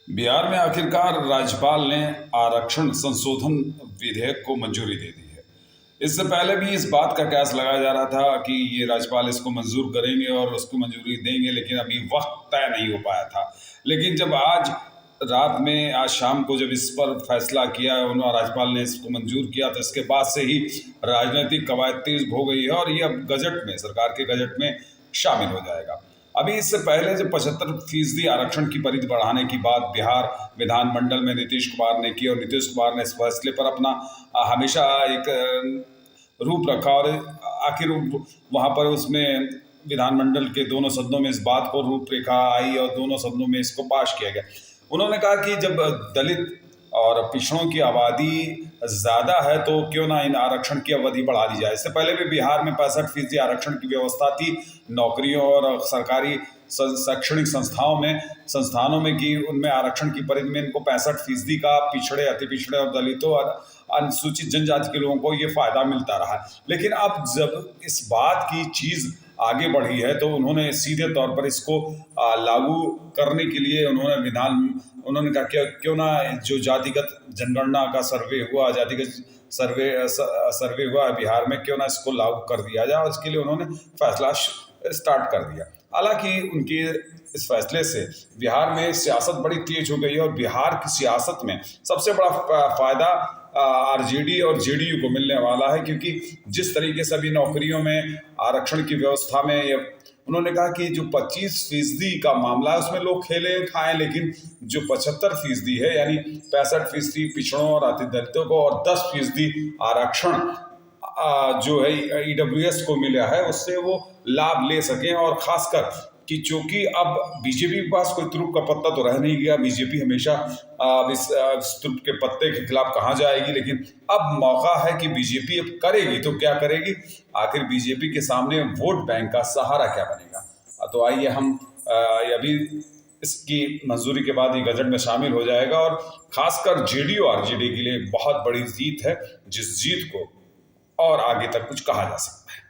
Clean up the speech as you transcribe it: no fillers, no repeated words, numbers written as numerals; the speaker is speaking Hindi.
बिहार में आखिरकार राज्यपाल ने आरक्षण संशोधन विधेयक को मंजूरी दे दी है। इससे पहले भी इस बात का कयास लगाया जा रहा था कि ये राज्यपाल इसको मंजूर करेंगे और उसको मंजूरी देंगे, लेकिन अभी वक्त तय नहीं हो पाया था। लेकिन जब आज शाम को जब इस पर फैसला किया, उन्होंने राज्यपाल ने इसको मंजूर किया, तो इसके बाद से ही राजनीतिक कवायद तेज हो गई है और ये अब सरकार के गजट में शामिल हो जाएगा। अभी इससे पहले जब 75% आरक्षण की परिधि बढ़ाने की बात बिहार विधानमंडल में नीतीश कुमार ने की और नीतीश कुमार ने इस फैसले पर अपना हमेशा एक रूप रखा और आखिर वहाँ पर उसमें विधानमंडल के दोनों सदनों में इस बात को रूपरेखा आई और दोनों सदनों में इसको पास किया गया। उन्होंने कहा कि जब दलित और पिछड़ों की आबादी ज़्यादा है तो क्यों ना इन आरक्षण की अवधि बढ़ा दी जाए। इससे पहले भी बिहार में 65% आरक्षण की व्यवस्था थी नौकरियों और सरकारी शैक्षणिक संस्थानों में कि उनमें आरक्षण की परिधि में इनको 65% का पिछड़े, अति पिछड़े और दलितों और अनुसूचित जनजाति के लोगों को ये फायदा मिलता रहा। लेकिन अब जब इस बात की चीज़ आगे बढ़ी है तो उन्होंने सीधे तौर पर इसको लागू करने के लिए उन्होंने कहा कि क्यों ना जो जातिगत जनगणना का जातिगत सर्वे हुआ बिहार में, क्यों ना इसको लागू कर दिया जाए और इसके लिए उन्होंने फैसला स्टार्ट कर दिया। हालांकि उनके इस फैसले से बिहार में सियासत बड़ी तेज हो गई है और बिहार की सियासत में सबसे बड़ा फायदा आरजेडी और जेडीयू को मिलने वाला है, क्योंकि जिस तरीके से अभी नौकरियों में आरक्षण की व्यवस्था में उन्होंने कहा कि जो 25% का मामला है उसमें लोग खेले खाएं, लेकिन जो 75% है यानी 65% पिछड़ों और अति दलितों को और 10% आरक्षण जो है ईडब्ल्यूएस को मिला है, उससे वो लाभ ले सकें। और खासकर कि चूंकि अब बीजेपी के पास कोई तुरुप का पत्ता तो रह नहीं गया, बीजेपी हमेशा इस तुरुप के पत्ते के खिलाफ कहाँ जाएगी, लेकिन अब मौका है कि बीजेपी अब करेगी तो क्या करेगी, आखिर बीजेपी के सामने वोट बैंक का सहारा क्या बनेगा। तो आइए हम अभी इसकी मंजूरी के बाद ये गजट में शामिल हो जाएगा और खासकर जेडीयू आरजेडी के लिए बहुत बड़ी जीत है, जिस जीत को और आगे तक कुछ कहा जा सकता है।